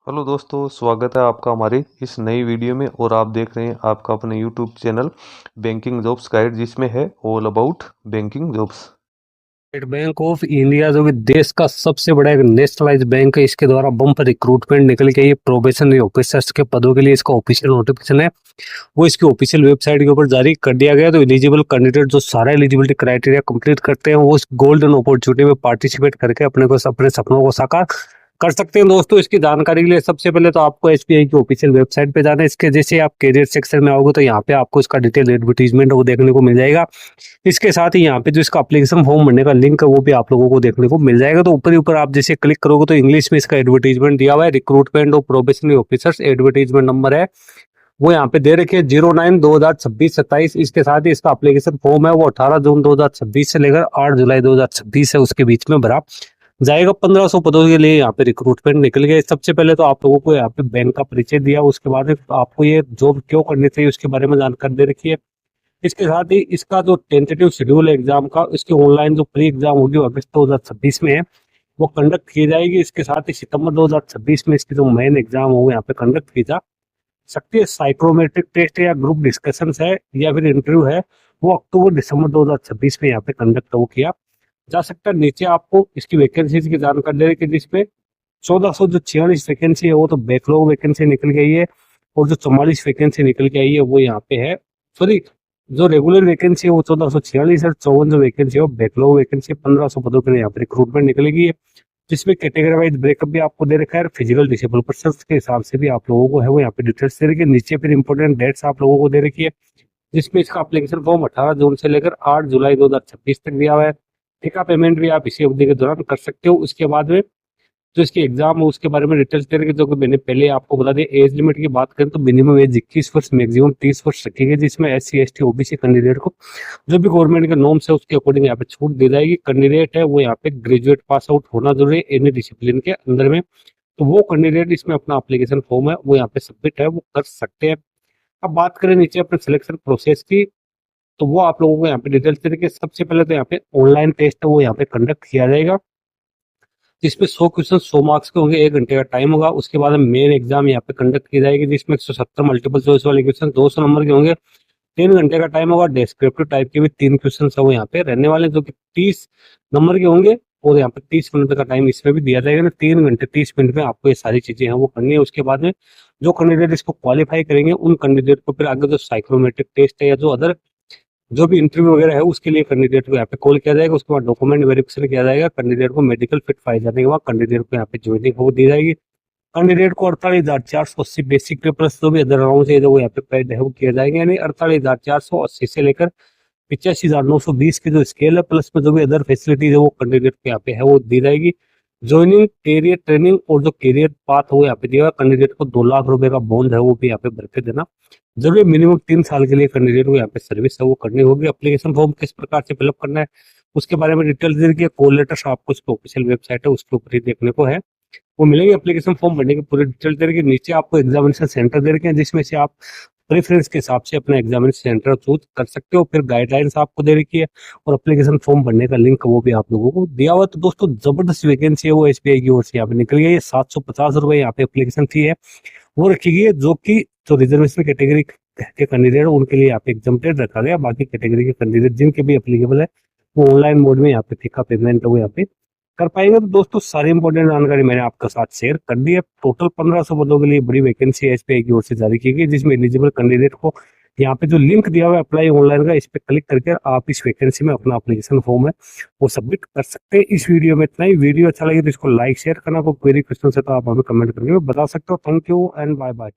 Hello दोस्तों, स्वागत है आपका हमारे इस नई वीडियो में। और आप देख रहे हैं आपका अपने YouTube channel banking jobs guide, जिसमें है all about banking jobs. State bank of India जो कि देश का सबसे बड़ा एक नेशनलाइज बैंक है, इसके द्वारा बम्पर रिक्रूटमेंट निकल के ये प्रोबेशनरी ऑफिसर्स के पदों के लिए इसका ऑफिशियल नोटिफिकेशन है, वो इसकी ऑफिशियल वेबसाइट के ऊपर जारी कर दिया गया है। तो एलिजिबल कैंडिडेट जो सारा एलिजिबिलिटी क्राइटेरिया कंप्लीट करते हैं वो इस गोल्डन अपॉर्चुनिटी में पार्टिसिपेट करके अपने सपनों को साकार कर सकते हैं। दोस्तों, इसकी जानकारी के लिए सबसे पहले तो आपको एसबीआई की ऑफिशियल वेबसाइट पे जाना है। इसके जैसे आप कैरियर सेक्शन में आओगे तो यहाँ पे आपको इसका डिटेल एडवर्टीजमेंट वो देखने को मिल जाएगा। इसके साथ ही यहाँ पे जो इसका एप्लीकेशन फॉर्म भरने का लिंक है वो भी आप लोगों को देखने को मिल जाएगा। तो ऊपर ही ऊपर आप जैसे क्लिक करोगे तो इंग्लिश में इसका एडवर्टीजमेंट दिया हुआ है। Recruitment of probationary officers advertisement number है वो यहाँ पे दे रखे 09/2026-27। इसके साथ ही इसका एप्लीकेशन फॉर्म है वो 18 जून 2026 से लेकर 8 जुलाई 2026 है उसके बीच में भरा जाएगा। 1500 पदों के लिए यहाँ पे रिक्रूटमेंट निकल गए। सबसे पहले तो आप लोगों को यहाँ पे बैंक का परिचय दिया, उसके बाद आपको ये जॉब क्यों करनी चाहिए उसके बारे में जानकारी दे रखी है। इसके साथ ही इसका जो टेंटेटिव शेड्यूल है एग्जाम का, इसकी ऑनलाइन जो प्री एग्जाम होगी वो अगस्त 2026 में है, वो कंडक्ट की जाएगी। इसके साथ ही सितंबर 2026 में इसकी जो मेन एग्जाम होगी यहाँ पे कंडक्ट की जा सकती है। साइकोमेट्रिक टेस्ट या ग्रुप डिस्कशन है या फिर इंटरव्यू है, वो अक्टूबर दिसंबर 2026 में यहाँ पे कंडक्ट वो किया जा सकता है। नीचे आपको इसकी वैकेंसीज की जानकारी दे रही है जिसमें 1446 वैकेंसी है वो तो बैकलॉग वैकेंसी निकल गई है, और जो 44 वैकेंसी निकल के आई है वो यहाँ पे है। सॉरी, जो रेगुलर वैकेंसी है वो 1446 है, 54 जो वैकेंसी है वो बैकलॉग वैकेंसी 1500 पदों के लिए यहाँ पे रिक्रूटमेंट निकलेगी है, जिसमें कैटेगरी वाइज ब्रेकअप भी आपको दे रखा है। फिजिकल डिसेबल पर्सन के हिसाब से भी आप लोगों को है वो यहाँ पे डिटेल्स दे रखी है। नीचे फिर इंपॉर्टेंट डेट्स आप लोगों को दे रखी है, जिसमें इसका एप्लीकेशन फॉर्म 18 जून से लेकर 8 जुलाई 2026 तक दिया हुआ है। टिका पेमेंट भी आप इसी अवधि के दौरान कर सकते हो। उसके बाद में जो इसकी एग्जाम है उसके बारे में डिटेल्स दे रखे, जो कि मैंने पहले आपको बता दिया। एज लिमिट की बात करें तो मिनिमम एज 21 वर्ष, मैक्सिमम 30 वर्ष रखी गई, जिसमें SC ST OBC कैंडिडेट को जो भी गवर्नमेंट के नॉर्म्स है उसके अकॉर्डिंग यहाँ पे छूट दी जाएगी। कैंडिडेट है वो यहाँ पे ग्रेजुएट पास आउट होना जरूरी है एनी डिसिप्लिन के अंदर में, तो वो कैंडिडेट इसमें अपना एप्लीकेशन फॉर्म है वो यहाँ पे सबमिट है वो कर सकते हैं। अब बात करें नीचे अपने सिलेक्शन प्रोसेस की, तो वो आप लोगों को यहाँ पे डिटेल्स दे रखे। सबसे पहले तो यहाँ पे ऑनलाइन टेस्ट है वो यहाँ पे कंडक्ट किया जाएगा, जिसमें 100 क्वेश्चन 100 मार्क्स के होंगे, 1 घंटे का टाइम होगा। उसके बाद मेन एग्जाम यहाँ पे कंडक्ट की जाएगी, जिसमें 170 मल्टीपल चॉइस वाले क्वेश्चन 200 नंबर के होंगे, 3 घंटे का टाइम होगा। डिस्क्रिप्टिव टाइप के भी 3 क्वेश्चन है वो यहाँ पे रहने वाले, जो कि 30 नंबर के होंगे, और यहाँ पे 30 मिनट का टाइम इसमें भी दिया जाएगा। 3 घंटे 30 मिनट में आपको ये सारी चीजें हैं वो करनी है। उसके बाद में जो कैंडिडेट इसको क्वालिफाई करेंगे उन कैंडिडेट को फिर आगे जो साइकोमेट्रिक टेस्ट है या जो अदर जो भी इंटरव्यू वगैरह है उसके लिए कैंडिडेट को यहाँ पे कॉल किया जाएगा। उसके बाद डॉक्यूमेंट वेरिफिकेशन किया जाएगा, कैंडिडेट को मेडिकल फिट पाए जाने के बाद कैंडिडेट को यहाँ पे ज्वाइनिंग हो दी जाएगी। कैंडिडेट को 48,480 बेसिक पे प्लस जो भी अदर अलाउंस है वो यहाँ पे पेड है वो किए जाएंगे, यानी 48,480 से लेकर 85,920 की जो स्केल है प्लस में जो भी अदर फैसिलिटीज है वो कैंडिडेट को यहाँ पे है वो दी जाएगी। ज्वाइनिंग कैरियर ट्रेनिंग और जो कैरियर पाथ है वो यहाँ पे दिया हुआ। कैंडिडेट को 2 लाख रुपए का बॉन्ड है वो भी यहाँ पे भर के देना जरूरी। मिनिमम 3 साल के लिए कैंडिडेट को यहाँ पे सर्विस है वो करनी होगी। एप्लीकेशन फॉर्म किस प्रकार से फिलअप करना है उसके बारे में डिटेल्स दे रखी है। कॉल लेटर्स आपको इसको ऑफिशियल वेबसाइट है उसके ऊपर ही देखने को है वो मिलेंगे। एप्लीकेशन फॉर्म भरने की पूरी डिटेल दे रखी। नीचे आपको एग्जामिनेशन सेंटर दे रखे हैं, जिसमें से आप प्रेफरेंस के हिसाब से अपना एग्जामिनेशन सेंटर चूज कर सकते हो। फिर गाइडलाइंस आपको दे रखी है और एप्लीकेशन फॉर्म भरने का लिंक वो भी आप लोगों को दिया हुआ। तो दोस्तों, जबरदस्त वैकेंसी है वो SBI की ओर से यहाँ पे निकल गई है। 750 रुपए यहाँ पे एप्लीकेशन फी है वो रखी गई है, जो कि जो रिजर्वेशन कैटेगरी के कैंडिडेट उनके लिए यहाँ पे एग्जम्प्टेड रखा गया। बाकी कैटेगरी के कैंडिडेट जिनके भी एप्लीकेबल है वो ऑनलाइन मोड में यहाँ पे फीका पेमेंट वो यहाँ पे कर पाएंगे। तो दोस्तों, सारी इंपॉर्टेंट जानकारी मैंने आपके साथ शेयर कर दी है। टोटल 1500 पदों के लिए बड़ी वैकेंसी SBI की ओर से जारी की गई, जिसमें एलिजिबल कैंडिडेट को यहाँ पे जो लिंक दिया हुआ है अप्लाई ऑनलाइन का, इस पे क्लिक करके आप इस वैकेंसी में अपना एप्लीकेशन फॉर्म है वो सबमिट कर सकते हैं। इस वीडियो में इतना ही। वीडियो अच्छा लगे तो इसको लाइक शेयर करना, कोई क्वेरी क्वेश्चन है तो आप हमें कमेंट करके बता सकते हो। Thank you and bye bye.